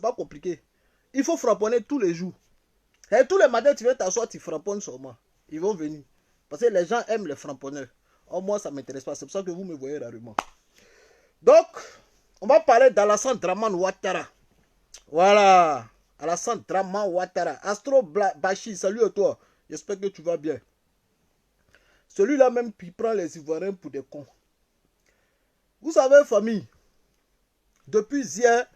pas compliqué. Il faut frapponner tous les jours. Et tous les matins, tu viens t'asseoir, tu frapponnes seulement. Ils vont venir. Parce que les gens aiment les frapponneurs. Or, moi, ça ne m'intéresse pas. C'est pour ça que vous me voyez rarement. Donc, on va parler d'Alassane Dramane Ouattara. Voilà. Alassane Dramane Ouattara. Astro Bachi, salut à toi. J'espère que tu vas bien. Celui-là même qui prend les Ivoiriens pour des cons. Vous savez, famille, depuis hier,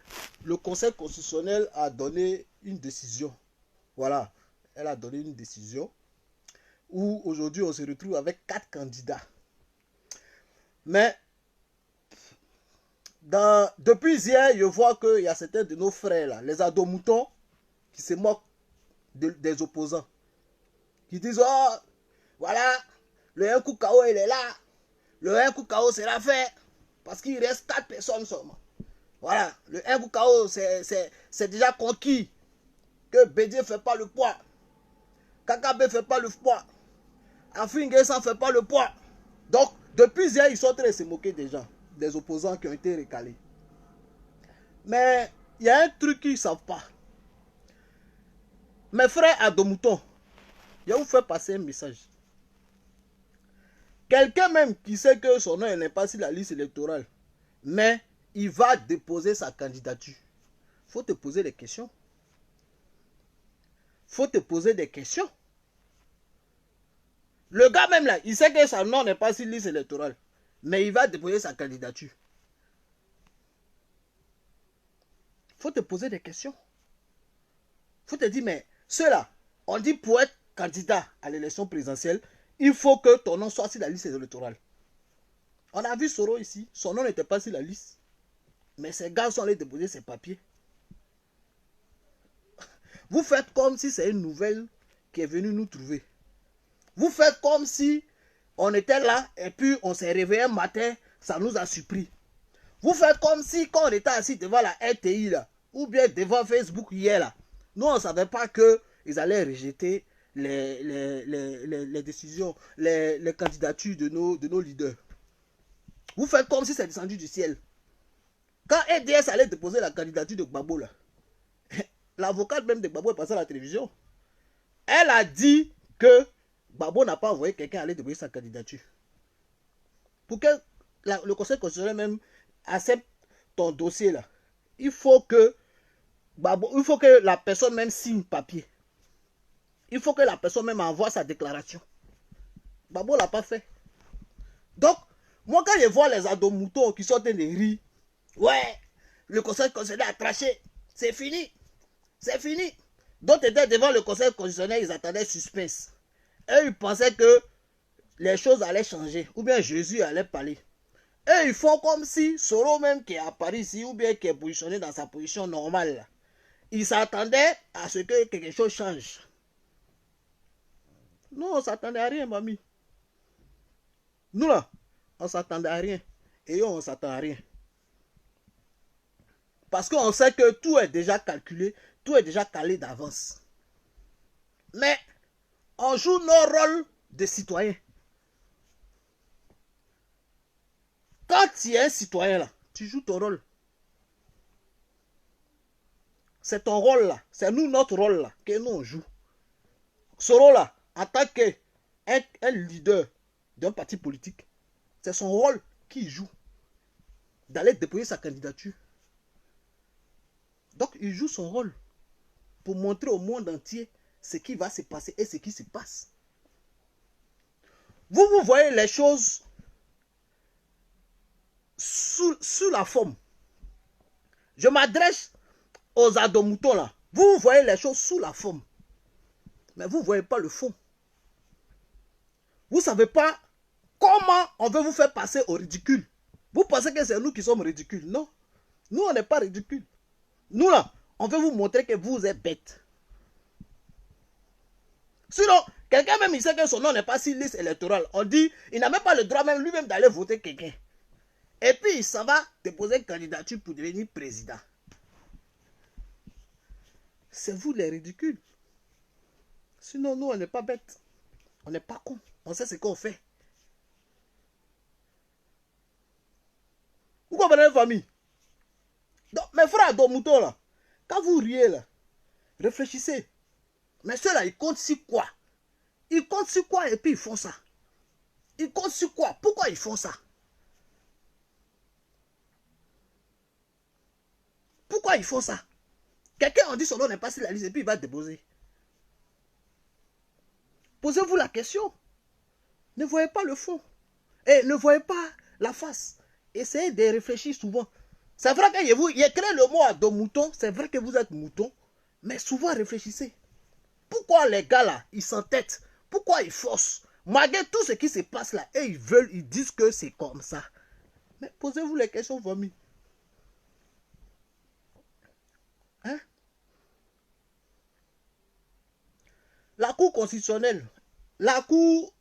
le Conseil constitutionnel a donné une décision. Voilà, elle a donné une décision où aujourd'hui on se retrouve avec 4 candidats. Mais depuis hier, je vois qu'il y a certains de nos frères là, les ados-moutons, qui se moquent des opposants. Qui disent, oh, voilà, le 1 coup KO il est là, le 1 coup KO sera fait, parce qu'il reste 4 personnes seulement. Voilà, le 1 coup KO c'est déjà conquis, que Bédié ne fait pas le poids, Kakabe ne fait pas le poids, Afringuesa ne fait pas le poids. Donc, depuis hier, ils sont en train de se moquer des gens, des opposants qui ont été recalés. Mais il y a un truc qu'ils ne savent pas. Mes frères ados-moutons, je vais vous faire passer un message. Quelqu'un même qui sait que son nom n'est pas sur la liste électorale, mais il va déposer sa candidature. Il faut te poser des questions. Il faut te poser des questions. Le gars même là, il sait que son nom n'est pas sur la liste électorale, mais il va déposer sa candidature. Il faut te poser des questions. Il faut te dire, mais ceux-là, on dit pour être candidat à l'élection présidentielle, il faut que ton nom soit sur la liste électorale. On a vu Soro ici, son nom n'était pas sur la liste. Mais ces gars sont allés déposer ses papiers. Vous faites comme si c'est une nouvelle qui est venue nous trouver. Vous faites comme si on était là et puis on s'est réveillé un matin, ça nous a surpris. Vous faites comme si quand on était assis devant la RTI là, ou bien devant Facebook hier là, nous on ne savait pas qu'ils allaient rejeter les décisions, les candidatures de nos leaders. Vous faites comme si c'est descendu du ciel. Quand EDS allait déposer la candidature de Gbagbo là, l'avocate même de Gbagbo est passée à la télévision. Elle a dit que Gbagbo n'a pas envoyé quelqu'un aller déposer sa candidature. Pour que le Conseil constitutionnel même accepte ton dossier là, il faut que la personne même signe papier. Il faut que la personne même envoie sa déclaration. Gbagbo ne l'a pas fait. Donc, moi quand je vois les ados-moutons qui sont en train de rire, ouais, le Conseil constitutionnel a craché, c'est fini. C'est fini. D'autres étaient devant le Conseil constitutionnel, ils attendaient suspense. Et ils pensaient que les choses allaient changer, ou bien Jésus allait parler. Et ils font comme si Soro même qui est à Paris ici, ou bien qui est positionné dans sa position normale, là, il s'attendait à ce que quelque chose change. Non, on ne s'attendait à rien, mamie. Nous là, on ne s'attendait à rien. Et on ne s'attend à rien. Parce qu'on sait que tout est déjà calculé, tout est déjà calé d'avance. Mais on joue nos rôles de citoyens. Quand tu es un citoyen là, tu joues ton rôle. C'est ton rôle là, c'est nous notre rôle là, que nous on joue. Ce rôle là, en tant qu'un leader d'un parti politique, c'est son rôle qu'il joue. D'aller déposer sa candidature. Donc il joue son rôle pour montrer au monde entier ce qui va se passer et ce qui se passe. Vous voyez les choses sous la forme. Je m'adresse aux ados-moutons là. Vous voyez les choses sous la forme. Mais vous ne voyez pas le fond. Vous ne savez pas comment on veut vous faire passer au ridicule. Vous pensez que c'est nous qui sommes ridicules. Non. Nous, on n'est pas ridicules. Nous là, on veut vous montrer que vous êtes bêtes. Sinon, quelqu'un même, il sait que son nom n'est pas sur liste électorale. On dit, il n'a même pas le droit même lui-même d'aller voter quelqu'un. Et puis, il s'en va déposer une candidature pour devenir président. C'est vous les ridicules. Sinon, nous, on n'est pas bêtes. On n'est pas cons. On sait ce qu'on fait. Vous comprenez, famille? Donc, mes frères, dos moutons là, Quand vous riez là, réfléchissez. Mais ceux-là, ils comptent sur quoi? Ils comptent sur quoi et puis ils font ça? Ils comptent sur quoi? Pourquoi ils font ça? Pourquoi ils font ça? Quelqu'un en dit son nom n'est pas sur la liste et puis il va déposer. Posez-vous la question. Ne voyez pas le fond. Et ne voyez pas la face. Essayez de réfléchir souvent. C'est vrai que vous écrivez le mot de mouton. C'est vrai que vous êtes mouton. Mais souvent réfléchissez. Pourquoi les gars là, ils s'entêtent? Pourquoi ils forcent? Malgré tout ce qui se passe là, et ils disent que c'est comme ça. Mais posez-vous les questions, famille. Hein? La Cour constitutionnelle, la Cour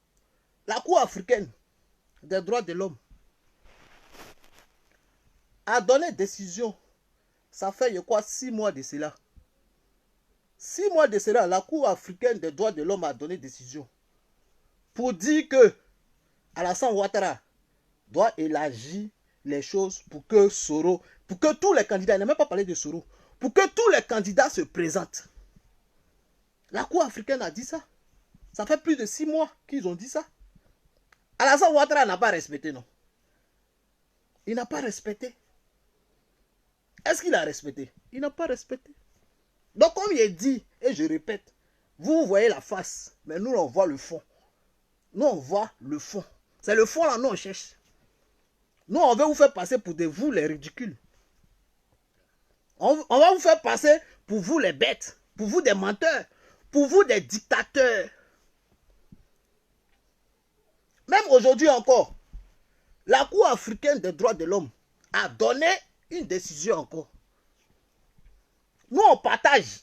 africaine des droits de l'homme a donné décision. Ça fait quoi 6 mois de cela. 6 mois de cela, la Cour africaine des droits de l'homme a donné décision pour dire que Alassane Ouattara doit élargir les choses pour que Soro, pour que tous les candidats, il n'a même pas parlé de Soro, pour que tous les candidats se présentent. La Cour africaine a dit ça. Ça fait plus de 6 mois qu'ils ont dit ça. Alassane Ouattara n'a pas respecté, non. Il n'a pas respecté. Est-ce qu'il a respecté? Il n'a pas respecté. Donc, comme il est dit, et je répète, vous voyez la face, mais nous, on voit le fond. Nous, on voit le fond. C'est le fond là, nous, on cherche. Nous, on veut vous faire passer pour vous, les ridicules. On va vous faire passer pour vous, les bêtes. Pour vous, des menteurs. Pour vous, des dictateurs. Même aujourd'hui encore, la Cour africaine des droits de l'homme a donné une décision encore. Nous, on partage.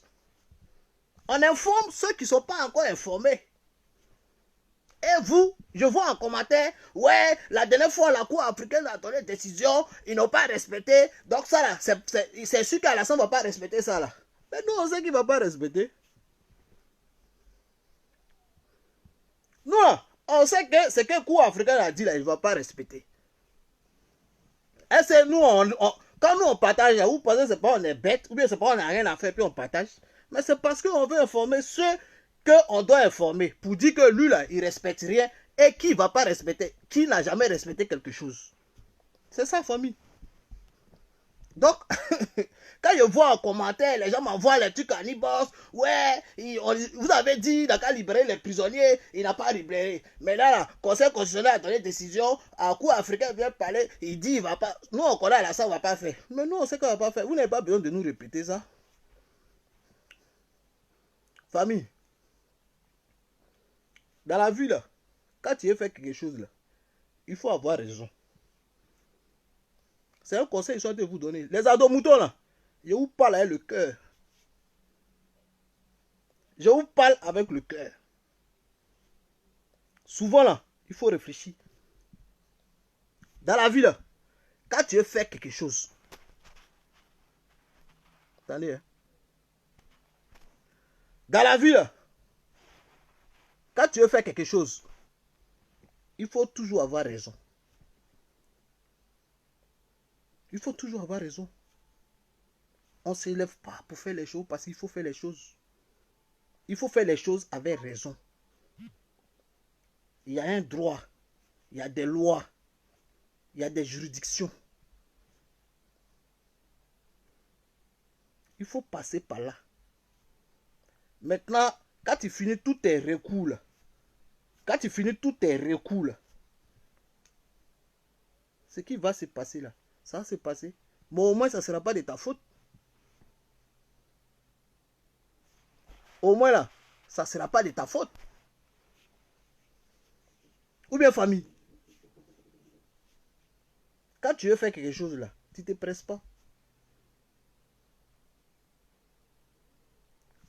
On informe ceux qui ne sont pas encore informés. Et vous, je vois en commentaire, ouais, la dernière fois, la Cour africaine a donné une décision, ils n'ont pas respecté. Donc ça, là, c'est sûr qu'Alassane ne va pas respecter ça, là. Mais nous, on sait qu'il ne va pas respecter. Nous, on sait que ce que la Cour africaine a dit, là, il ne va pas respecter. Et c'est nous, quand nous, on partage, vous pensez que c'est pas on est bête, ou bien c'est pas on n'a rien à faire, puis on partage. Mais c'est parce qu'on veut informer ceux qu'on doit informer, pour dire que lui, là, il ne respecte rien, et qui ne va pas respecter, qui n'a jamais respecté quelque chose. C'est ça, famille. Donc, quand je vois en commentaire, les gens m'envoient les trucs à Nibos, ouais, vous avez dit, il n'a qu'à libérer les prisonniers, il n'a pas libéré. Mais là, le Conseil constitutionnel a donné une décision, à Cour africain vient parler, il dit, il va pas, nous on connaît là, ça ne va pas faire. Mais nous on sait qu'on ne va pas faire, vous n'avez pas besoin de nous répéter ça. Famille, dans la vie là, quand tu veux faire quelque chose là, il faut avoir raison. C'est un conseil qu'ils sont de vous donner. Les ados-moutons là, je vous parle avec le cœur. Je vous parle avec le cœur. Souvent là, il faut réfléchir. Dans la vie là, quand tu veux faire quelque chose, attendez, hein? Dans la vie là, quand tu veux faire quelque chose, il faut toujours avoir raison. Il faut toujours avoir raison. On ne s'élève pas pour faire les choses parce qu'il faut faire les choses. Il faut faire les choses avec raison. Il y a un droit, il y a des lois, il y a des juridictions. Il faut passer par là. Maintenant, quand tu finis tous tes recours là, ce qui va se passer là, ça va se passer. Mais au moins, ça ne sera pas de ta faute. Au moins là, ça ne sera pas de ta faute. Ou bien famille. Quand tu veux faire quelque chose là, tu ne te presses pas.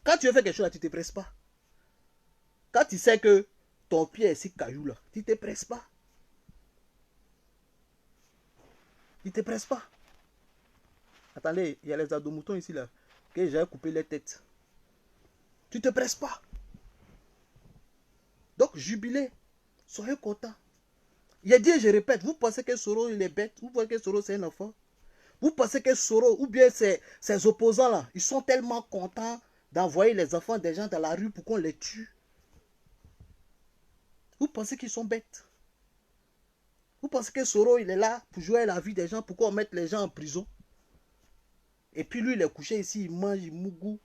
Quand tu veux faire quelque chose là, tu ne te presses pas. Quand tu sais que ton pied est si caillou là, tu ne te presses pas. Tu ne te presses pas. Attendez, il y a les ados-moutons ici là, que j'ai coupé les têtes. Tu ne te presses pas. Donc, jubilez. Soyez contents. Il a dit, je répète, vous pensez que Soro il est bête, vous pensez que Soro c'est un enfant. Vous pensez que Soro ou bien ses opposants-là, ils sont tellement contents d'envoyer les enfants des gens dans la rue pour qu'on les tue? Vous pensez qu'ils sont bêtes? Vous pensez que Soro, il est là pour jouer la vie des gens, pour qu'on mette les gens en prison? Et puis lui, il est couché ici, il mange, il mougou,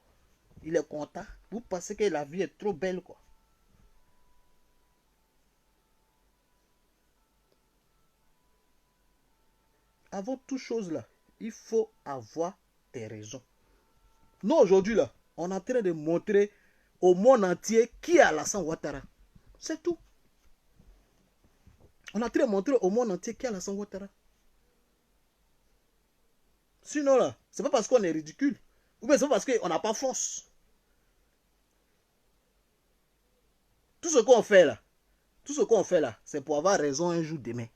il est content. Vous pensez que la vie est trop belle, quoi? Avant toute chose là, il faut avoir des raisons. Nous aujourd'hui là, on est en train de montrer au monde entier qui est Alassane Ouattara. C'est tout. On est en train de montrer au monde entier qui est Alassane Ouattara. Sinon là, c'est pas parce qu'on est ridicule. Ou bien c'est pas parce qu'on n'a pas force. Tout ce qu'on fait là, c'est pour avoir raison un jour demain.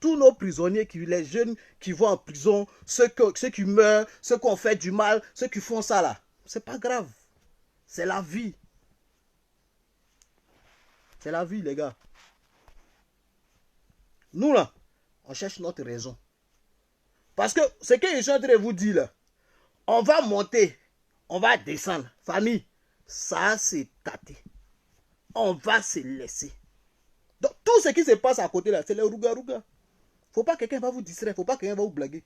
Tous nos prisonniers, les jeunes qui vont en prison, ceux qui meurent, ceux qui ont fait du mal, ceux qui font ça là, c'est pas grave. C'est la vie. C'est la vie, les gars. Nous là, on cherche notre raison. Parce que ce que je suis en train de vous dire là, on va monter, on va descendre. Famille, ça c'est tâté. On va se laisser. Donc tout ce qui se passe à côté là, c'est le rouga-rouga. Faut pas que quelqu'un va vous distraire, faut pas que quelqu'un va vous blaguer.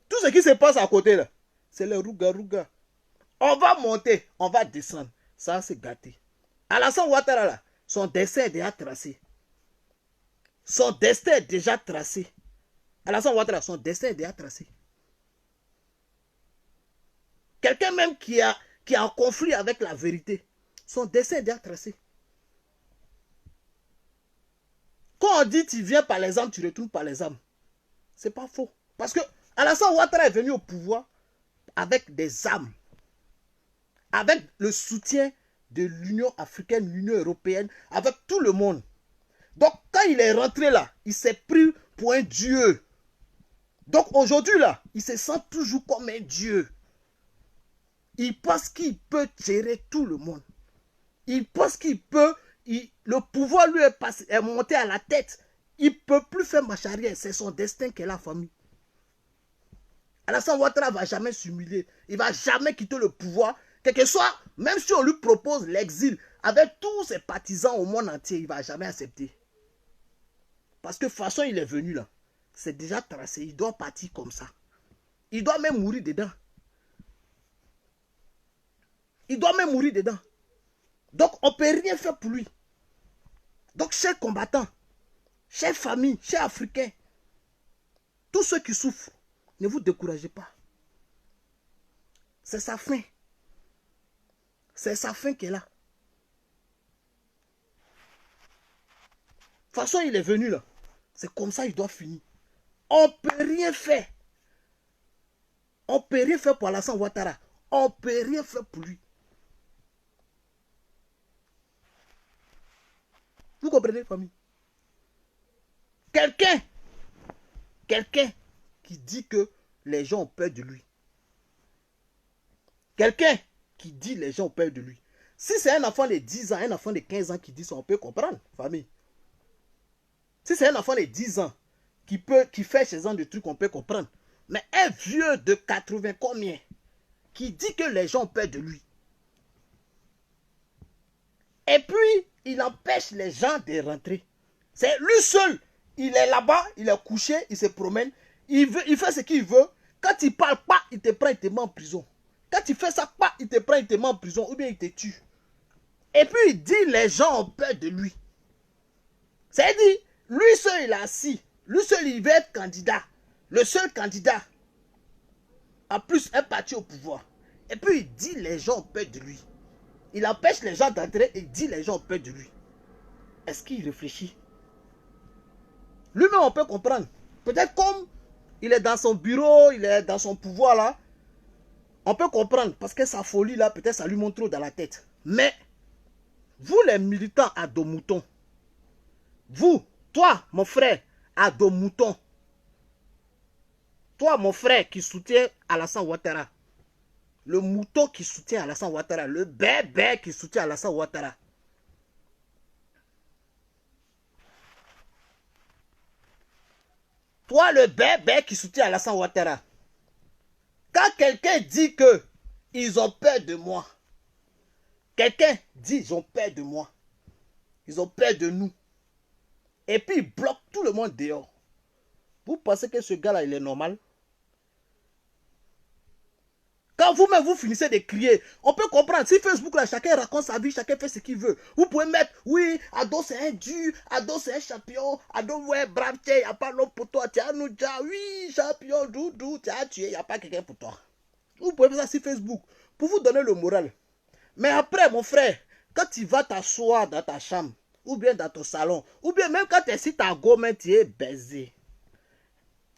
Tout ce qui se passe à côté là, c'est le rouga-rouga. On va monter, on va descendre. Ça c'est gâté. Alassane Ouattara là, son destin est déjà tracé. Son destin est déjà tracé. Alassane Ouattara, son destin est déjà tracé. Quelqu'un même qui est en conflit avec la vérité, son destin est déjà tracé. Quand on dit tu viens par les armes, tu retournes par les armes. C'est pas faux. Parce que Alassane Ouattara est venu au pouvoir avec des armes. Avec le soutien de l'Union africaine, l'Union européenne, avec tout le monde. Donc quand il est rentré là, il s'est pris pour un dieu. Donc aujourd'hui là, il se sent toujours comme un dieu. Il pense qu'il peut gérer tout le monde. Il pense qu'il peut, le pouvoir lui est monté à la tête. Il ne peut plus faire marche arrière. C'est son destin qu'est la famille. Alassane Ouattara ne va jamais s'humilier. Il ne va jamais quitter le pouvoir. Quel que soit, même si on lui propose l'exil, avec tous ses partisans au monde entier, il ne va jamais accepter. Parce que de toute façon, il est venu là. C'est déjà tracé. Il doit partir comme ça. Il doit même mourir dedans. Il doit même mourir dedans. Donc, on ne peut rien faire pour lui. Donc, chers combattants, chers familles, chers Africains, tous ceux qui souffrent, ne vous découragez pas. C'est sa fin. C'est sa fin qui est là. De toute façon, il est venu là. C'est comme ça qu'il doit finir. On ne peut rien faire. On ne peut rien faire pour Alassane Ouattara. On ne peut rien faire pour lui. Vous comprenez, famille? Quelqu'un qui dit que les gens ont peur de lui. Quelqu'un qui dit les gens ont peur de lui. Si c'est un enfant de 10 ans, un enfant de 15 ans qui dit ça, on peut comprendre, famille. Si c'est un enfant de 10 ans qui fait ce genre de trucs, on peut comprendre. Mais un vieux de 80 combien qui dit que les gens ont peur de lui. Et puis, il empêche les gens de rentrer. C'est lui seul. Il est là-bas, il est couché, il se promène. Il fait ce qu'il veut. Quand il parle pas, il te prend, il te met en prison. Quand il fait ça, pas, il te prend, il te met en prison ou bien il te tue. Et puis il dit les gens ont peur de lui. C'est-à-dire, lui seul il est assis. Lui seul il veut être candidat. Le seul candidat. En plus, un parti au pouvoir. Et puis il dit les gens ont peur de lui. Il empêche les gens d'entrer et dit les gens ont peur de lui. Est-ce qu'il réfléchit? Lui-même on peut comprendre. Peut-être comme il est dans son bureau, il est dans son pouvoir là. On peut comprendre parce que sa folie là, peut-être ça lui monte trop dans la tête. Mais, vous les militants à dos moutons, vous, toi mon frère à dos moutons, toi mon frère qui soutient Alassane Ouattara, le mouton qui soutient Alassane Ouattara, le bébé qui soutient Alassane Ouattara. Toi, le bébé qui soutient Alassane Ouattara. Quand quelqu'un dit que ils ont peur de moi, quelqu'un dit ils ont peur de moi, ils ont peur de nous, et puis ils bloquent tout le monde dehors. Vous pensez que ce gars-là, il est normal? Quand vous-même, vous finissez de crier, on peut comprendre. Si Facebook, là, chacun raconte sa vie, chacun fait ce qu'il veut. Vous pouvez mettre, oui, Ado, c'est un dur, Ado, c'est un champion, Ado, ouais, brave, tiens, il n'y a pas l'homme pour toi, tiens, nous, oui, champion, doudou, tiens, tué, il n'y a pas quelqu'un pour toi. Vous pouvez faire ça sur Facebook, pour vous donner le moral. Mais après, mon frère, quand tu vas t'asseoir dans ta chambre, ou bien dans ton salon, ou bien même quand tu es sur ta gomme, tu es baisé,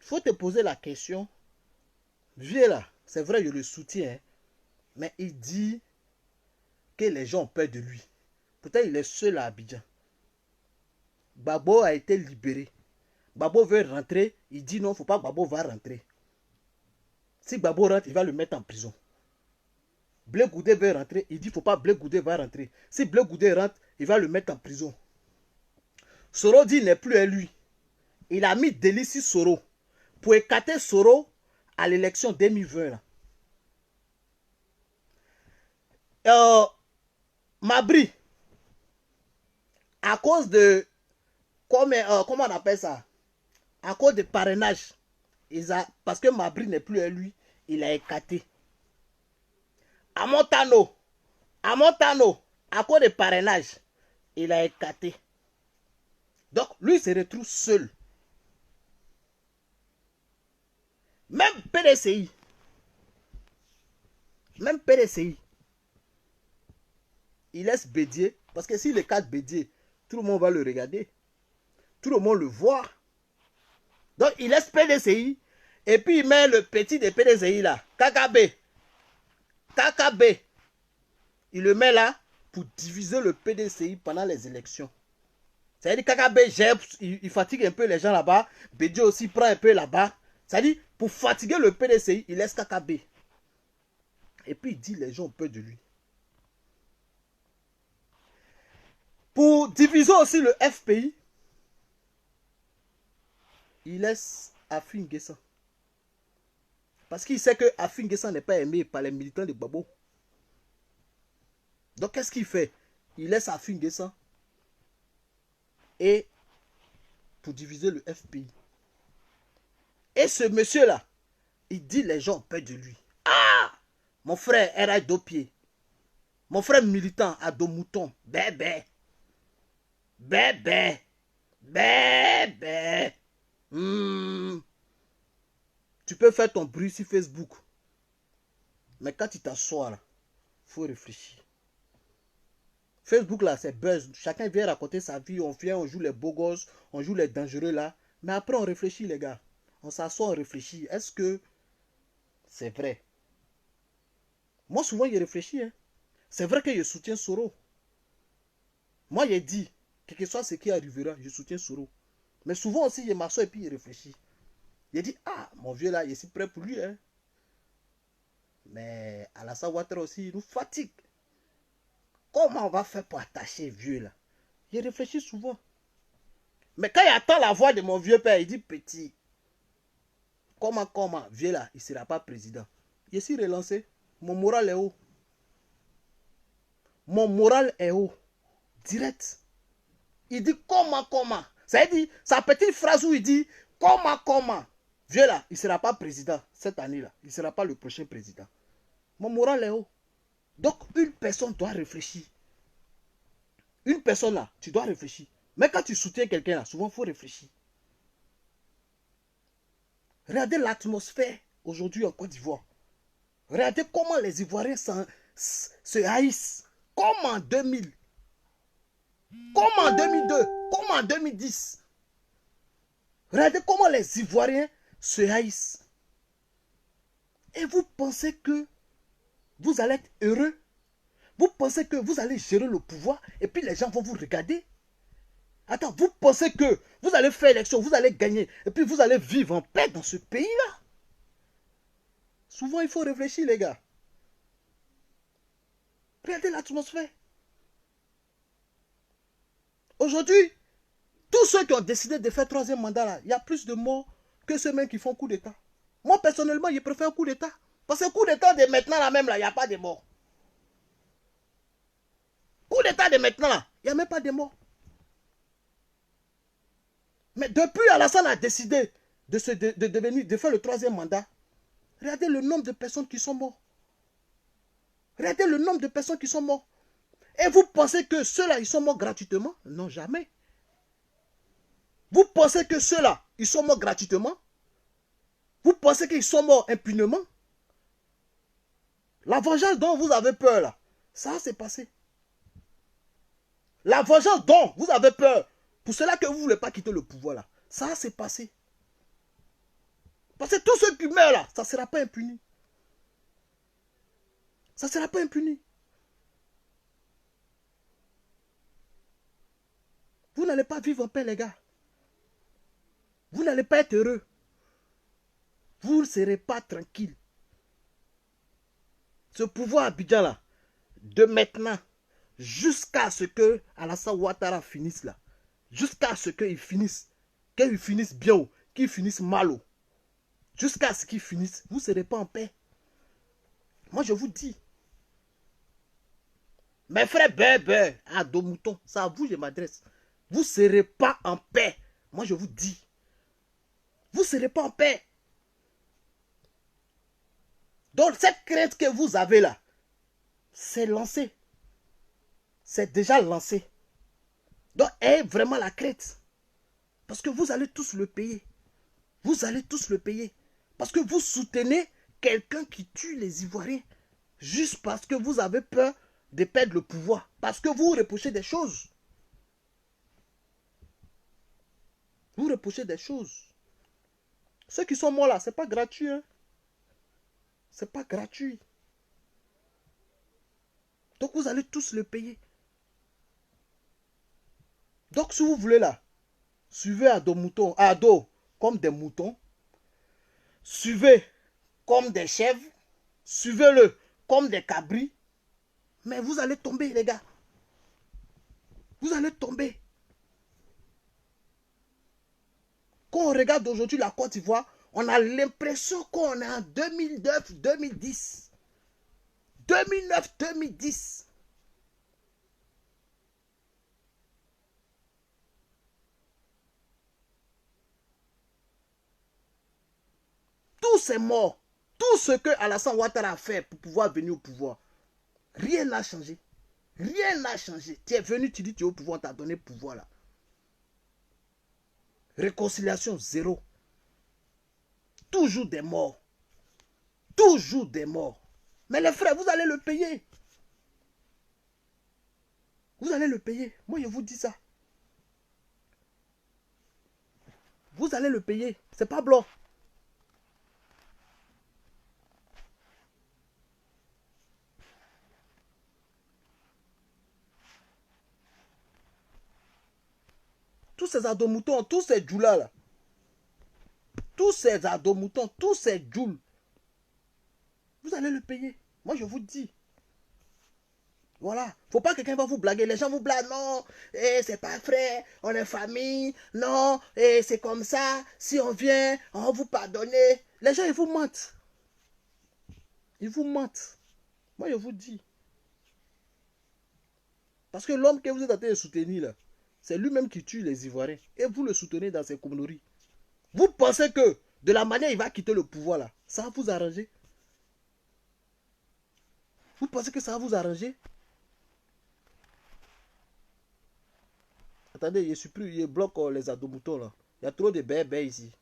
il faut te poser la question, vieux là, c'est vrai, je le soutiens, hein, mais il dit que les gens ont peur de lui. Pourtant, il est seul à Abidjan. Babo a été libéré. Babo veut rentrer, il dit non, il ne faut pas que Babo va rentrer. Si Babo rentre, il va le mettre en prison. Blé Goudé veut rentrer, il dit il ne faut pas Blé Goudé va rentrer. Si Blé Goudé rentre, il va le mettre en prison. Soro dit il n'est plus à lui. Il a mis délit sur Soro pour écarter Soro à l'élection 2020. Mabri, à cause de, comment on appelle ça? À cause de parrainage, parce que Mabri n'est plus à lui, il a écarté. À Montano, à cause de parrainage, il a écarté. Donc, lui, il se retrouve seul. Même PDCI, il laisse Bédier, parce que s'il écarte Bédier, tout le monde va le regarder. Tout le monde le voit. Donc, il laisse PDCI, et puis il met le petit de PDCI là, KKB. Il le met là pour diviser le PDCI pendant les élections. C'est-à-dire KKB, il fatigue un peu les gens là-bas. Bédier aussi prend un peu là-bas. C'est-à-dire, pour fatiguer le PDCI, il laisse KKB. Et puis il dit les gens ont peur de lui. Pour diviser aussi le FPI, il laisse Afin Guessan. Parce qu'il sait que Afin Guessan n'est pas aimé par les militants de Babo. Donc qu'est-ce qu'il fait? Il laisse Afin Guessan. Et pour diviser le FPI. Et ce monsieur-là, il dit les gens ont peur de lui. Ah! Mon frère era deux pieds. Mon frère militant a deux moutons. Bébé. Tu peux faire ton bruit sur Facebook. Mais quand tu t'assois là, il faut réfléchir. Facebook là, c'est buzz. Chacun vient raconter sa vie. On vient, on joue les beaux gosses, on joue les dangereux là. Mais après, on réfléchit, les gars. On s'assoit, on réfléchit. Est-ce que c'est vrai? Moi, souvent, je réfléchis. Hein. C'est vrai que je soutiens Soro. Moi, j'ai dit, quel que soit ce qui arrivera, je soutiens Soro. Mais souvent aussi, je m'assois et puis je réfléchis. J'ai dit, ah, mon vieux là, je suis prêt pour lui. Hein. Mais Alassane Ouattara aussi, il nous fatigue. Comment on va faire pour attacher vieux là? Je réfléchis souvent. Mais quand il attend la voix de mon vieux père, il dit, petit, comment, vieux là, il ne sera pas président. Je suis relancé. Mon moral est haut. Mon moral est haut. Direct. Il dit, comment. Ça dit, sa petite phrase où il dit, comment. Vieux là, il ne sera pas président cette année-là. Il ne sera pas le prochain président. Mon moral est haut. Donc, une personne doit réfléchir. Une personne là, tu dois réfléchir. Mais quand tu soutiens quelqu'un là, souvent il faut réfléchir. Regardez l'atmosphère aujourd'hui en Côte d'Ivoire. Regardez comment les Ivoiriens se haïssent. Comme en 2000. Comme en 2002. Comme en 2010. Regardez comment les Ivoiriens se haïssent. Et vous pensez que vous allez être heureux? Vous pensez que vous allez gérer le pouvoir et puis les gens vont vous regarder? Attends, vous pensez que vous allez faire élection, vous allez gagner et puis vous allez vivre en paix dans ce pays-là? Souvent, il faut réfléchir, les gars. Regardez l'atmosphère. Aujourd'hui, tous ceux qui ont décidé de faire troisième mandat, là, il y a plus de morts que ceux-mêmes qui font coup d'État. Moi, personnellement, je préfère coup d'État. Parce que coup d'État de maintenant, là même, là, il n'y a pas de morts. Coup d'État de maintenant, là, il n'y a même pas de morts. Mais depuis Alassane a décidé de faire le 3e mandat, regardez le nombre de personnes qui sont mortes. Regardez le nombre de personnes qui sont mortes. Et vous pensez que ceux-là, ils sont morts gratuitement? Non, jamais. Vous pensez que ceux-là, ils sont morts gratuitement? Vous pensez qu'ils sont morts impunément? La vengeance dont vous avez peur, là, ça s'est passé. La vengeance dont vous avez peur, pour cela que vous ne voulez pas quitter le pouvoir, là, ça s'est passé. Parce que tous ceux qui meurent, là, ça ne sera pas impuni. Ça ne sera pas impuni. Vous n'allez pas vivre en paix, les gars. Vous n'allez pas être heureux. Vous ne serez pas tranquille. Ce pouvoir Abidjan là, de maintenant, jusqu'à ce que Alassane Ouattara finisse là, jusqu'à ce qu'il finisse bien, qu'il finisse mal, jusqu'à ce qu'il finisse, vous ne serez pas en paix. Moi je vous dis. Mes frères Berber, à dos moutons, c'est à vous je m'adresse. Vous ne serez pas en paix. Moi je vous dis. Vous ne serez pas en paix. Donc cette crainte que vous avez là, c'est lancé. C'est déjà lancé. Donc ayez vraiment la crainte. Parce que vous allez tous le payer. Vous allez tous le payer. Parce que vous soutenez quelqu'un qui tue les Ivoiriens. Juste parce que vous avez peur de perdre le pouvoir. Parce que vous reprochez des choses. Vous reprochez des choses. Ceux qui sont morts là, c'est pas gratuit. Hein? C'est pas gratuit. Donc vous allez tous le payer. Donc si vous voulez là, suivez à dos moutons, à dos comme des moutons. Suivez comme des chèvres. Suivez-le comme des cabris. Mais vous allez tomber, les gars. Vous allez tomber. Quand on regarde aujourd'hui la Côte d'Ivoire, on a l'impression qu'on est en 2009-2010. 2009-2010. Tout c'est mort. Tout ce que Alassane Ouattara a fait pour pouvoir venir au pouvoir, rien n'a changé. Rien n'a changé. Tu es venu, tu dis tu es au pouvoir, on t'a donné le pouvoir là. Réconciliation zéro. Toujours des morts. Toujours des morts. Mais les frères, vous allez le payer. Vous allez le payer. Moi, je vous dis ça. Vous allez le payer. C'est pas blanc. Tous ces adomoutons, tous ces djoulas là. Tous ces adomoutons, tous ces djouls. Vous allez le payer. Moi, je vous dis. Voilà. Faut pas que quelqu'un va vous blaguer. Les gens vous blaguent. Non, c'est pas vrai. On est famille. Non, c'est comme ça. Si on vient, on va vous pardonner. Les gens, ils vous mentent. Ils vous mentent. Moi, je vous dis. Parce que l'homme que vous êtes en train de soutenir, là, c'est lui-même qui tue les Ivoiriens. Et vous le soutenez dans ses conneries. Vous pensez que de la manière il va quitter le pouvoir, là, ça va vous arranger? Vous pensez que ça va vous arranger? Attendez, je suis plus, je bloque les adomoutons, là. Il y a trop de bébés ici.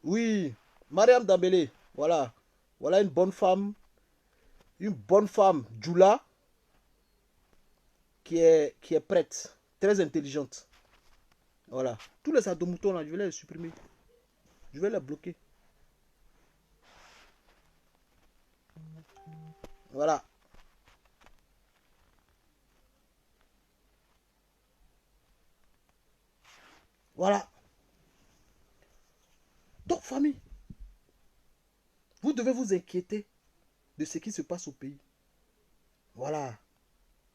Oui, Mariam Dambélé, voilà. Voilà une bonne femme, Djoula, qui est prête, très intelligente. Voilà. Tous les adomoutons, là, je vais les supprimer. Je vais les bloquer. Voilà. Voilà. Donc, famille, vous devez vous inquiéter de ce qui se passe au pays. Voilà.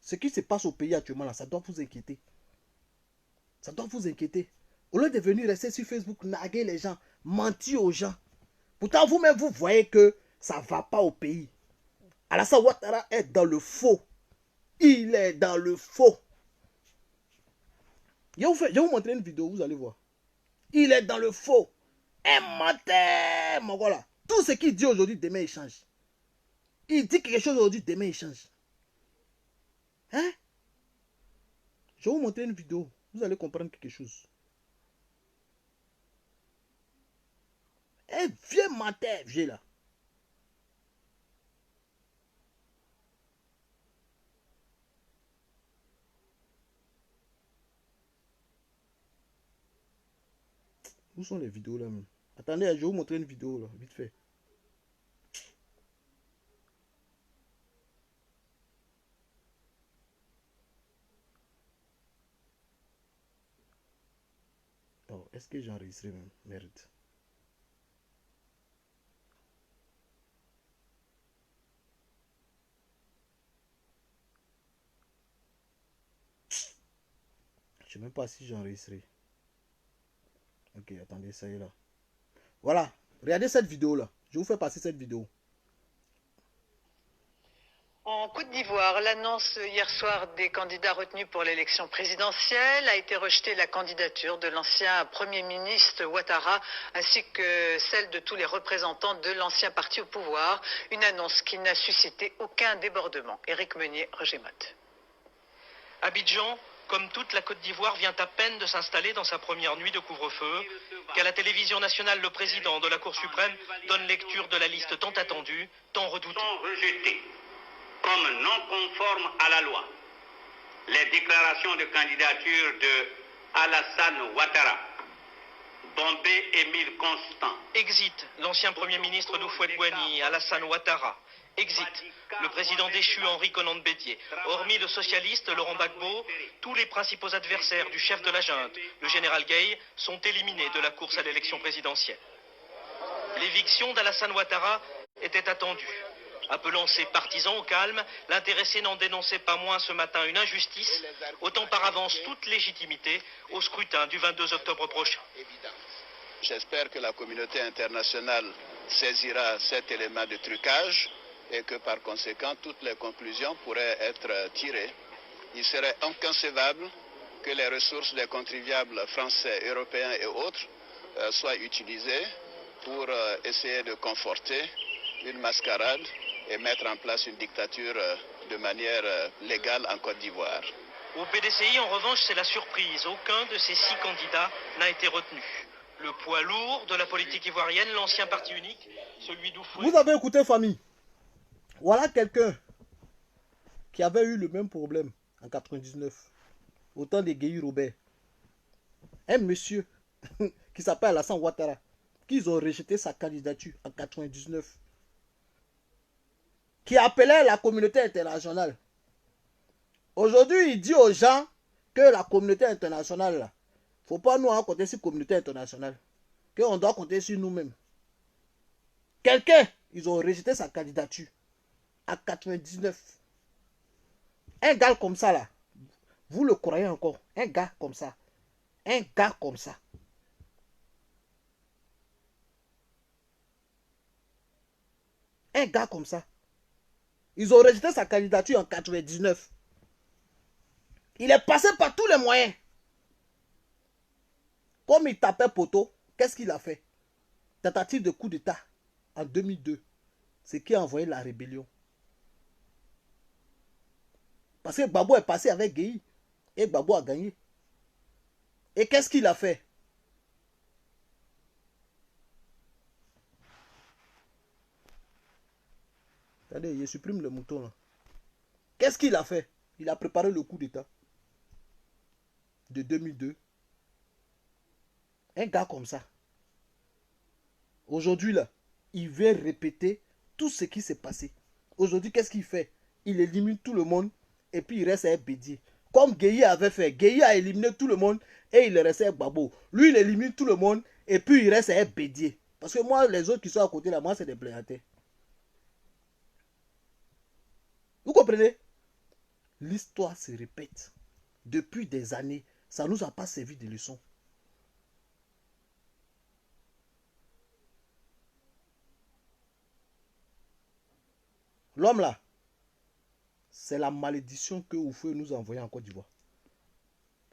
Ce qui se passe au pays actuellement, là, ça doit vous inquiéter. Ça doit vous inquiéter. Au lieu de venir rester sur Facebook, narguer les gens, mentir aux gens. Pourtant, vous-même, vous voyez que ça ne va pas au pays. Alassane Ouattara est dans le faux. Il est dans le faux. Je vais vous montrer une vidéo, vous allez voir. Il est dans le faux. Un menteur, mon voilà. Tout ce qu'il dit aujourd'hui, demain, il change. Il dit quelque chose aujourd'hui, demain, il change. Hein? Je vais vous montrer une vidéo. Vous allez comprendre quelque chose. Un vieux menteur, vieux là. Où sont les vidéos là même? Attendez, je vais vous montrer une vidéo là, vite fait. Oh, est-ce que j'ai enregistré même? Merde. Je ne sais même pas si j'ai enregistré. Ok, attendez, ça y est là. Voilà, regardez cette vidéo là. Je vous fais passer cette vidéo. En Côte d'Ivoire, l'annonce hier soir des candidats retenus pour l'élection présidentielle a été rejetée la candidature de l'ancien Premier ministre Ouattara ainsi que celle de tous les représentants de l'ancien parti au pouvoir. Une annonce qui n'a suscité aucun débordement. Éric Meunier, Roger Motte. Abidjan, comme toute la Côte d'Ivoire, vient à peine de s'installer dans sa première nuit de couvre-feu, qu'à la télévision nationale, le président de la Cour suprême donne lecture de la liste tant attendue, tant redoutée. Sont rejetés comme non conformes à la loi les déclarations de candidature de Alassane Ouattara, Bombé Émile Constant. Exit l'ancien Premier ministre d'Houphouët-Boigny, Alassane Ouattara. Exit le président déchu Henri Konan Bédié. Hormis le socialiste Laurent Gbagbo, tous les principaux adversaires du chef de la junte, le général Gueye, sont éliminés de la course à l'élection présidentielle. L'éviction d'Alassane Ouattara était attendue. Appelant ses partisans au calme, l'intéressé n'en dénonçait pas moins ce matin une injustice, ôtant par avance toute légitimité au scrutin du 22 octobre prochain. J'espère que la communauté internationale saisira cet élément de trucage et que par conséquent toutes les conclusions pourraient être tirées. Il serait inconcevable que les ressources des contribuables français, européens et autres soient utilisées pour essayer de conforter une mascarade et mettre en place une dictature de manière légale en Côte d'Ivoire. Au PDCI, en revanche, c'est la surprise. Aucun de ces 6 candidats n'a été retenu. Le poids lourd de la politique ivoirienne, l'ancien parti unique, celui d'Houphouët. Vous avez écouté, famille. Voilà quelqu'un qui avait eu le même problème en 99, au temps de Gueye Robert. Un monsieur qui s'appelle Alassane Ouattara, qu'ils ont rejeté sa candidature en 99, qui appelait la communauté internationale. Aujourd'hui, il dit aux gens que la communauté internationale, il ne faut pas nous compter sur la communauté internationale, qu'on doit compter sur nous-mêmes. Quelqu'un, ils ont rejeté sa candidature en 99. Un gars comme ça, là, vous le croyez encore? Un gars comme ça. Un gars comme ça. Un gars comme ça. Ils ont rejeté sa candidature en 99. Il est passé par tous les moyens. Comme il tapait poteau, qu'est-ce qu'il a fait? Tentative de coup d'État en 2002. C'est qui a envoyé la rébellion. Parce que Gbagbo est passé avec Gueye. Et Gbagbo a gagné. Et qu'est-ce qu'il a fait? Attendez, je supprime le mouton là. Qu'est-ce qu'il a fait? Il a préparé le coup d'État de 2002. Un gars comme ça. Aujourd'hui là, il veut répéter tout ce qui s'est passé. Aujourd'hui, qu'est-ce qu'il fait? Il élimine tout le monde et puis il reste à Bédié. Comme Gueye avait fait. Gueye a éliminé tout le monde et il reste à Gbagbo. Lui, il élimine tout le monde et puis il reste à Bédié. Parce que moi, les autres qui sont à côté là, moi, c'est des plaisantais. Vous comprenez? l'histoire se répète. Depuis des années, ça ne nous a pas servi de leçon. L'homme là, c'est la malédiction que Houphouët nous a envoyée en Côte d'Ivoire.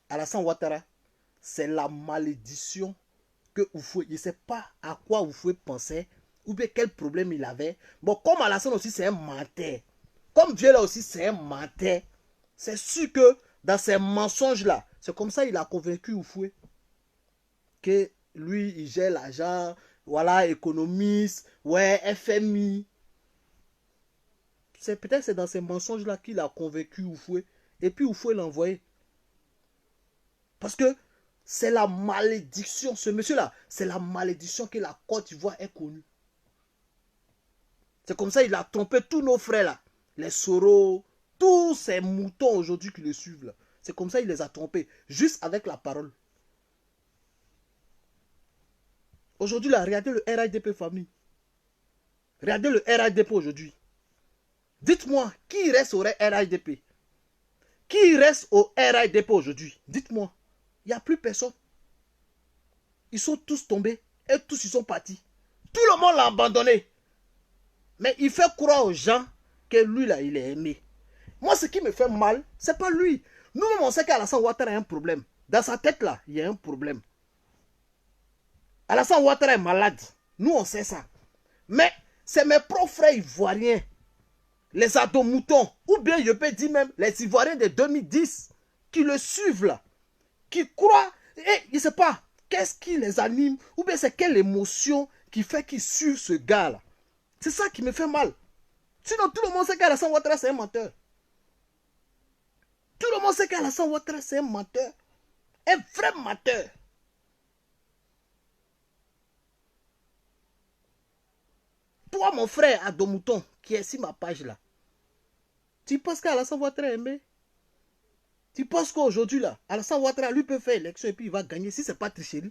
Alassane Ouattara, c'est la malédiction que Houphouët, je ne sais pas à quoi Houphouët pensait, ou bien quel problème il avait. Bon, comme Alassane aussi c'est un menteur, comme Dieu là aussi c'est un menteur, c'est sûr que dans ces mensonges là, c'est comme ça qu'il a convaincu Houphouët que lui il gère l'argent, voilà, économiste, ouais, FMI. C'est peut-être c'est dans ces mensonges là qu'il a convaincu Houphouët, et puis Houphouët l'a envoyé. Parce que c'est la malédiction, ce monsieur-là, c'est la malédiction que la Côte d'Ivoire est connue. C'est comme ça qu'il a trompé tous nos frères là, les Soro, tous ces moutons aujourd'hui qui le suivent là. C'est comme ça qu'il les a trompés, juste avec la parole. Aujourd'hui là, regardez le RADP famille. Regardez le RADP aujourd'hui. Dites-moi, qui reste au RADP? Qui reste au RADP aujourd'hui? Dites-moi. Il n'y a plus personne. Ils sont tous tombés et tous ils sont partis. Tout le monde l'a abandonné. Mais il fait croire aux gens que lui là, il est aimé. Moi, ce qui me fait mal, c'est pas lui. Nous-mêmes, on sait qu'Alassane Ouattara a un problème. Dans sa tête là, il y a un problème. Alassane Ouattara est malade. Nous, on sait ça. Mais c'est mes propres frères ivoiriens, les ados-moutons, ou bien je peux dire même les Ivoiriens de 2010, qui le suivent là, qui croient, et je ne sais pas, qu'est-ce qui les anime, ou bien c'est quelle émotion qui fait qu'ils suivent ce gars-là. C'est ça qui me fait mal. Sinon, tout le monde sait qu'Alassane Ouattara, c'est un menteur. Tout le monde sait qu'Alassane Ouattara, c'est un menteur. Un vrai menteur. Toi, mon frère Adomouton, qui est sur ma page là, tu penses qu'Alassane Ouattara est aimé? Tu penses qu'aujourd'hui là, Alassane Ouattara, lui peut faire élection et puis il va gagner si c'est pas tricherie?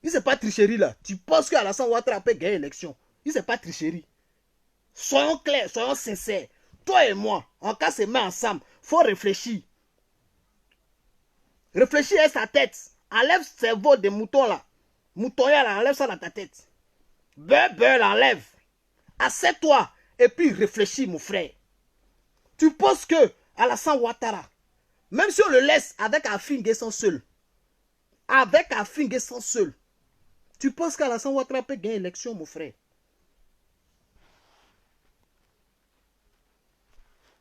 Si c'est pas tricherie là, tu penses qu'Alassane Ouattara peut gagner l'élection? Si c'est pas tricherie. Soyons clairs, soyons sincères. Toi et moi, en cas se met ensemble, faut réfléchir. Réfléchis à sa tête. Enlève ce cerveau de mouton là. Moutonnier là, enlève ça dans ta tête. Beurre, l'enlève. Assieds-toi et puis réfléchis, mon frère. Tu penses que Alassane Ouattara, même si on le laisse avec Afin Guesson seul, tu penses qu'Alassane Ouattara peut gagner l'élection, mon frère?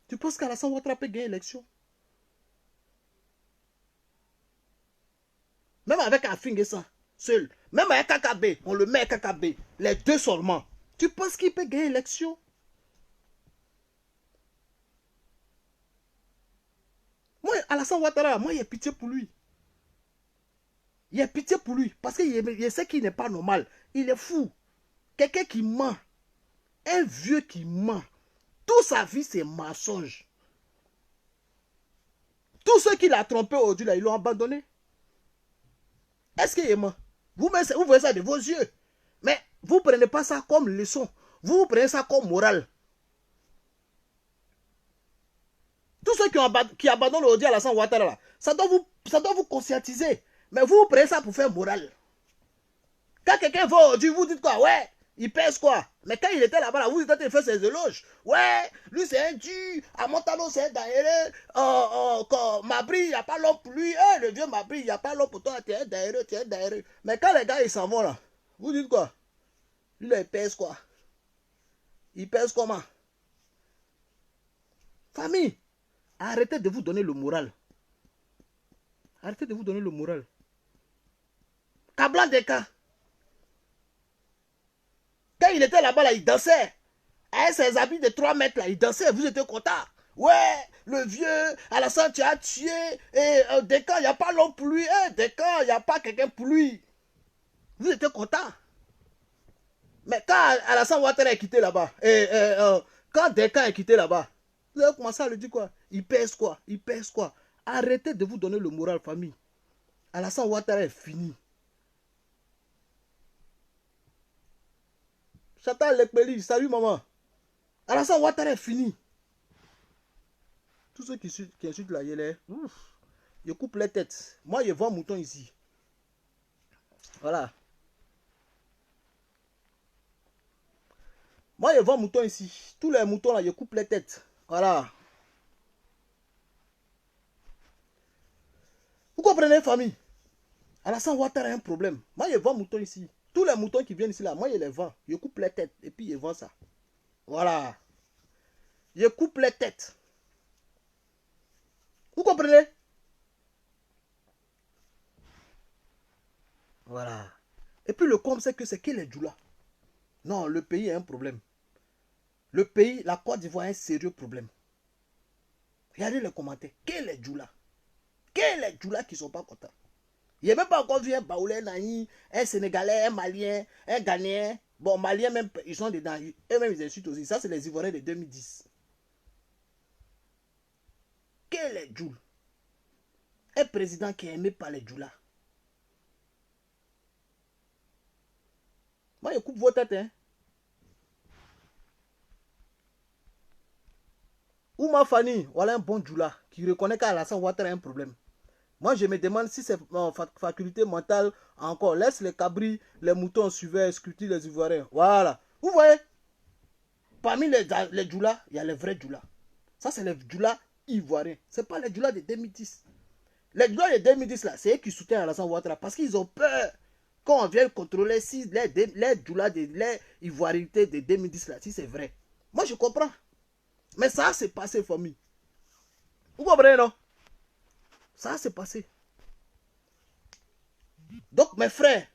Tu penses qu'Alassane Ouattara peut gagner l'élection? Même avec Afin Guesson seul, même avec KKB, on le met à KKB, les deux seulement. Tu penses qu'il peut gagner l'élection? Moi, Alassane Ouattara, moi, il y a pitié pour lui. Il y a pitié pour lui. Parce qu'il sait qu'il n'est pas normal. Il est fou. Quelqu'un qui ment. Un vieux qui ment. Toute sa vie, c'est mensonge. Tous ceux qui l'ont trompé aujourd'hui, là, ils l'ont abandonné. Est-ce qu'il est mort? Vous voyez ça de vos yeux. Mais vous ne prenez pas ça comme leçon. Vous prenez ça comme morale. Tous ceux qui abandonnent aujourd'hui Alassane Ouattara, là, ça doit vous conscientiser. Mais vous prenez ça pour faire morale. Quand quelqu'un va aujourd'hui, vous dites quoi? Ouais, il pèse quoi? Mais quand il était là-bas, vous dites qu'il fait ses éloges. Ouais, lui c'est un dieu. À Montano c'est un daïré. Mabri, il n'y a pas l'homme pour lui. Le vieux Mabri, il n'y a pas l'homme pour toi. Tu es un daïré, Mais quand les gars ils s'en vont là, vous dites quoi? Lui là, il pèse quoi? Il pèse comment? Famille, arrêtez de vous donner le moral. Arrêtez de vous donner le moral. Kablan Deka. Quand il était là-bas, là, il dansait. Avec ses habits de 3 mètres, là, il dansait. Vous étiez content. Ouais, le vieux, Alassane, tu as tué. Et Deka, il n'y a pas l'homme pour lui. Deka, il n'y a pas quelqu'un pour lui. Vous étiez content. Mais quand Alassane Ouattara est quitté là-bas, quand Deka est quitté là-bas, vous avez commencé à lui dire quoi? Il pèse quoi? Il pèse quoi? Arrêtez de vous donner le moral, famille. Alassane Ouattara est fini. Chantal Lekbeli, salut maman. Alassane Ouattara est fini. Tous ceux qui insultent la Yélé, je coupe les têtes. Moi, je vends mouton ici. Voilà. Moi, je vends mouton ici. Tous les moutons là, je coupe les têtes. Voilà. Vous comprenez, famille? Alassane Ouattara a un problème. Moi, je vends mouton ici. Tous les moutons qui viennent ici là, moi, je les vends. Je coupe les têtes et puis je vends ça. Voilà. Je coupe les têtes. Vous comprenez? Voilà. Et puis le com, c'est que les Djoula. Non, le pays a un problème. Le pays, la Côte d'Ivoire a un sérieux problème. Regardez les commentaires. Quel est Djoula? Quel est Djoula qui ne sont pas contents? Il n'y a même pas encore vu un Baoulé, un Sénégalais, un Malien, un Ghanéen. Bon, Maliens même, ils sont dedans. Eux-mêmes, ils insultent aussi. Ça, c'est les Ivoiriens de 2010. Quel est Djoula? Un président qui est aimé par les Djoula. Moi, je coupe vos têtes, hein. Ouma Fani, voilà un bon Djoula qui reconnaît qu'Alassane Ouattara a un problème. Moi, je me demande si c'est faculté mentale encore. Laisse les cabris, les moutons suivre, scruter les Ivoiriens. Voilà. Vous voyez? Parmi les Djoula, il y a les vrais Djoula. Ça, c'est les Djoula ivoiriens. Ce n'est pas les Djoula de 2010. Les Djoula de 2010, là, c'est eux qui soutiennent Alassane Ouattara parce qu'ils ont peur qu'on vienne contrôler si les Djoula de l'ivoirité de 2010, là, si c'est vrai. Moi, je comprends. Mais ça, c'est passé, famille. Vous comprenez, non? Ça, c'est passé. Donc, mes frères,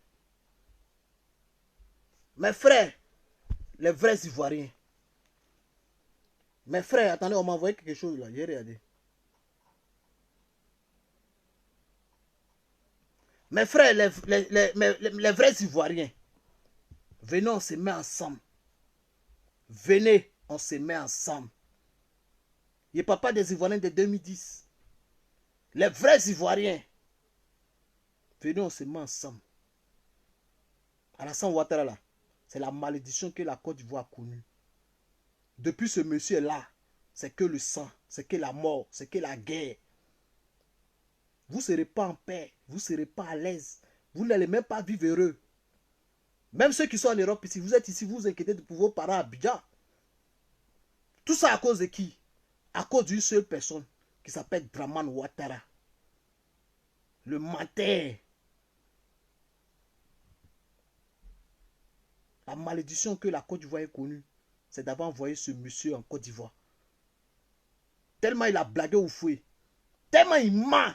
les vrais Ivoiriens. Mes frères, attendez, on m'a envoyé quelque chose là. J'ai regardé. Mes frères, les vrais Ivoiriens. Venez, on se met ensemble. Venez, on se met ensemble. Il n'y a pas des Ivoiriens de 2010. Les vrais Ivoiriens. Venez, on se met ensemble. Alassane Ouattara là, c'est la malédiction que la Côte d'Ivoire a connue. Depuis ce monsieur là, c'est que le sang, c'est que la mort, c'est que la guerre. Vous ne serez pas en paix, vous ne serez pas à l'aise. Vous n'allez même pas vivre heureux. Même ceux qui sont en Europe, si vous êtes ici, vous vous inquiétez pour vos parents à Abidjan. Tout ça à cause de qui? À cause d'une seule personne qui s'appelle Dramane Ouattara. Le menteur. La malédiction que la Côte d'Ivoire a connue, c'est d'avoir envoyé ce monsieur en Côte d'Ivoire. Tellement il a blagué Oufoué. Tellement il ment.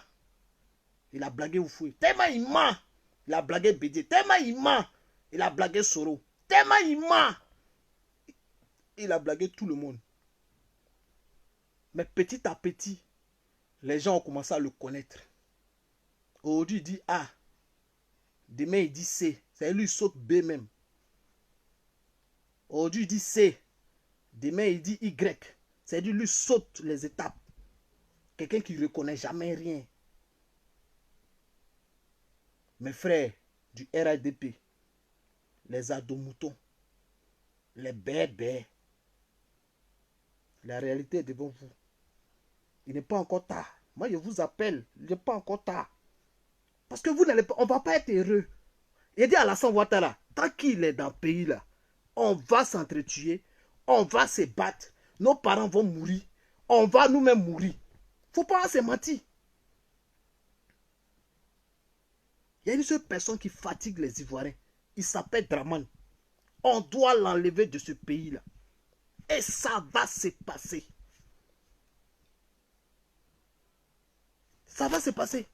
Il a blagué Oufoué. Tellement il ment. Il a blagué Bédié. Tellement il ment. Il a blagué Soro. Tellement il ment. Il a blagué tout le monde. Mais petit à petit, les gens ont commencé à le connaître. Aujourd'hui, il dit A. Demain, il dit C. C'est lui, il saute B même. Aujourd'hui, il dit C. Demain, il dit Y. C'est-à-dire, lui saute les étapes. Quelqu'un qui ne reconnaît jamais rien. Mes frères du RADP, les adomoutons, les bébés, la réalité est devant vous. Il n'est pas encore tard. Moi, je vous appelle. Il n'est pas encore tard. Parce que vous n'allez pas, on ne va pas être heureux. Il dit à Alassane Ouattara, tant qu'il est dans le pays là, on va s'entretuer, on va se battre, nos parents vont mourir, on va nous-mêmes mourir. Il ne faut pas se mentir. Il y a une seule personne qui fatigue les Ivoiriens. Il s'appelle Dramane. On doit l'enlever de ce pays-là. Et ça va se passer. Ça va se passer.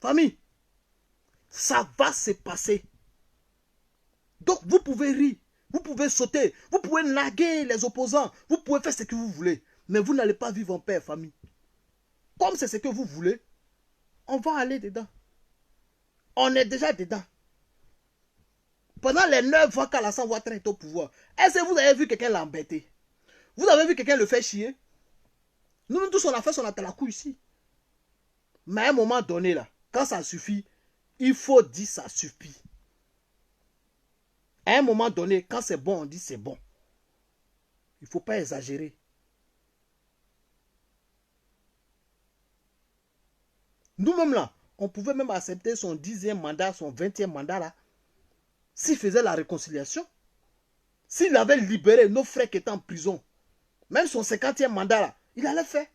Famille, ça va se passer. Donc vous pouvez rire, vous pouvez sauter, vous pouvez naguer les opposants, vous pouvez faire ce que vous voulez. Mais vous n'allez pas vivre en paix, famille. Comme c'est ce que vous voulez, on va aller dedans. On est déjà dedans. Pendant les 9 ans qu'Alassane Ouattara est au pouvoir, est-ce que vous avez vu quelqu'un l'embêter? Vous avez vu quelqu'un le faire chier? Nous tous, on a fait son atalakou ici. Mais à un moment donné, là, quand ça suffit, il faut dire ça suffit. À un moment donné, quand c'est bon, on dit c'est bon. Il ne faut pas exagérer. Nous-mêmes là, on pouvait même accepter son 10e mandat, son 20e mandat là. S'il faisait la réconciliation, s'il avait libéré nos frères qui étaient en prison, même son 50e mandat là, il allait faire.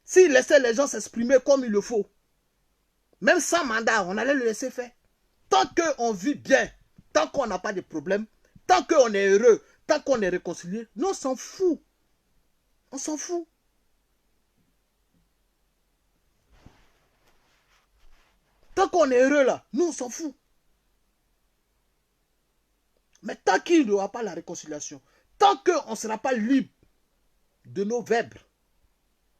S'il laissait les gens s'exprimer comme il le faut, même sans mandat, on allait le laisser faire. Tant qu'on vit bien, tant qu'on n'a pas de problème, tant qu'on est heureux, tant qu'on est réconcilié, nous on s'en fout. On s'en fout. Tant qu'on est heureux là, nous on s'en fout. Mais tant qu'il n'y aura pas la réconciliation, tant qu'on ne sera pas libre de nos verbes,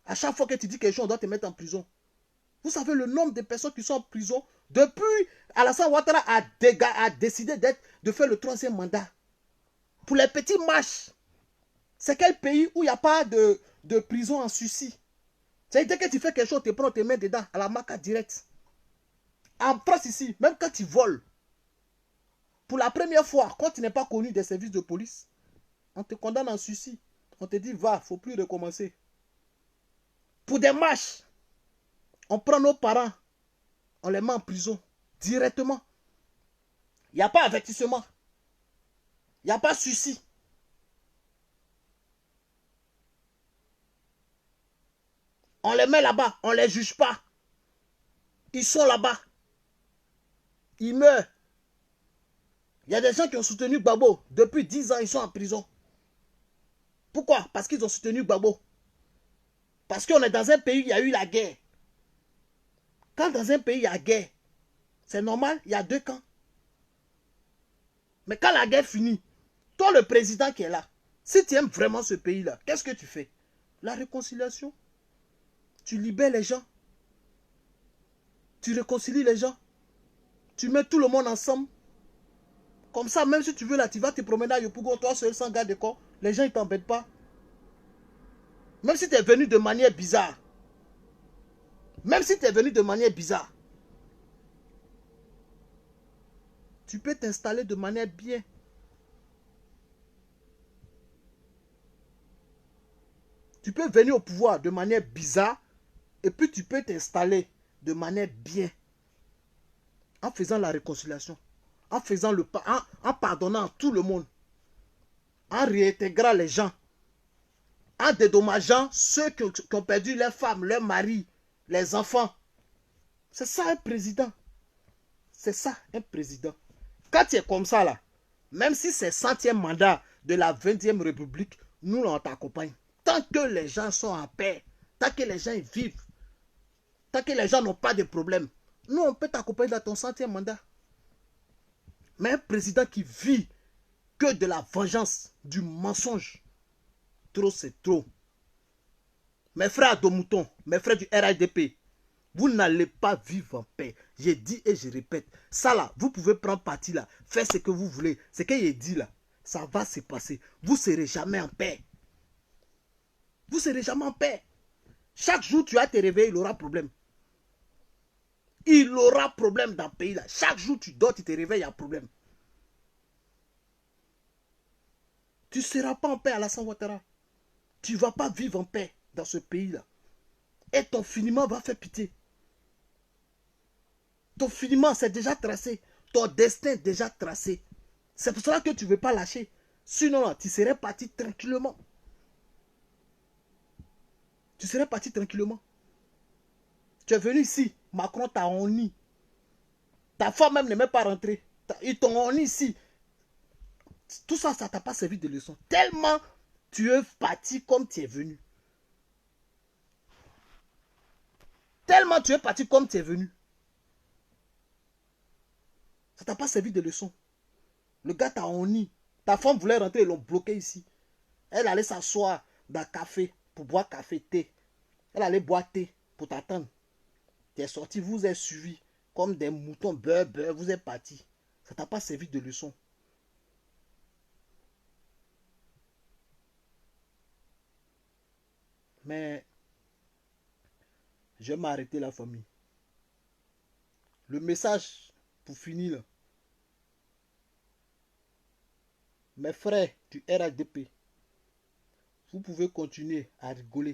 à chaque fois que tu dis quelque chose, on doit te mettre en prison. Vous savez le nombre de personnes qui sont en prison depuis Alassane Ouattara a décidé de faire le 3e mandat. Pour les petits marches, c'est quel pays où il n'y a pas de prison en sursis? C'est-à-dire dès que tu fais quelque chose, tu prends tes mains dedans, à la marque directe. En France ici, même quand tu voles, pour la première fois, quand tu n'es pas connu des services de police, on te condamne en sursis. On te dit, va, il ne faut plus recommencer. Pour des marches, on prend nos parents, on les met en prison directement. Il n'y a pas avertissement. Il n'y a pas sursis. On les met là-bas, on ne les juge pas. Ils sont là-bas. Ils meurent. Il y a des gens qui ont soutenu Gbagbo. Depuis 10 ans, ils sont en prison. Pourquoi? Parce qu'ils ont soutenu Gbagbo. Parce qu'on est dans un pays où il y a eu la guerre. Quand dans un pays il y a guerre, c'est normal, il y a 2 camps. Mais quand la guerre finit, toi le président qui est là, si tu aimes vraiment ce pays-là, qu'est-ce que tu fais? La réconciliation. Tu libères les gens. Tu réconcilies les gens. Tu mets tout le monde ensemble. Comme ça, même si tu veux là, tu vas te promener à Yopougon, toi seul, sans garde de corps, les gens ne t'embêtent pas. Même si tu es venu de manière bizarre. Même si tu es venu de manière bizarre. Tu peux t'installer de manière bien. Tu peux venir au pouvoir de manière bizarre et puis tu peux t'installer de manière bien. En faisant la réconciliation. En faisant en pardonnant tout le monde. En réintégrant les gens. En dédommageant ceux qui ont perdu leurs femmes, leurs maris, les enfants. C'est ça un président. C'est ça un président. Quand tu es comme ça là, même si c'est 100e mandat de la 20e République, nous on t'accompagne. Tant que les gens sont en paix, tant que les gens vivent, tant que les gens n'ont pas de problème, nous on peut t'accompagner dans ton 100e mandat. Mais un président qui vit que de la vengeance, du mensonge, trop c'est trop. Mes frères de mouton, mes frères du RADP, vous n'allez pas vivre en paix. J'ai dit et je répète. Ça là, vous pouvez prendre parti là. Faire ce que vous voulez. Ce que j'ai dit là, ça va se passer. Vous ne serez jamais en paix. Vous ne serez jamais en paix. Chaque jour, tu vas te réveiller, il aura problème. Il aura problème dans le pays là. Chaque jour, tu dors, tu te réveilles, il y a problème. Tu ne seras pas en paix à Alassane Ouattara. Tu ne vas pas vivre en paix dans ce pays là. Et ton finiment va faire pitié. Ton finiment, c'est déjà tracé. Ton destin est déjà tracé. C'est pour cela que tu ne veux pas lâcher. Sinon, là, tu serais parti tranquillement. Tu serais parti tranquillement. Tu es venu ici. Macron t'a honni. Ta femme même n'est même pas rentrée. Ils t'ont honni ici. Tout ça, ça ne t'a pas servi de leçon. Tellement tu es parti comme tu es venu. Tellement tu es parti comme tu es venu. Ça t'a pas servi de leçon. Le gars t'a honni. Ta femme voulait rentrer, ils l'ont bloqué ici. Elle allait s'asseoir dans le café pour boire café, thé. Elle allait boire thé pour t'attendre. Tu es sorti, vous êtes suivi comme des moutons, vous êtes parti. Ça t'a pas servi de leçon. Mais je vais m'arrêter la famille. Le message pour finir là. Mes frères du RADP, vous pouvez continuer à rigoler.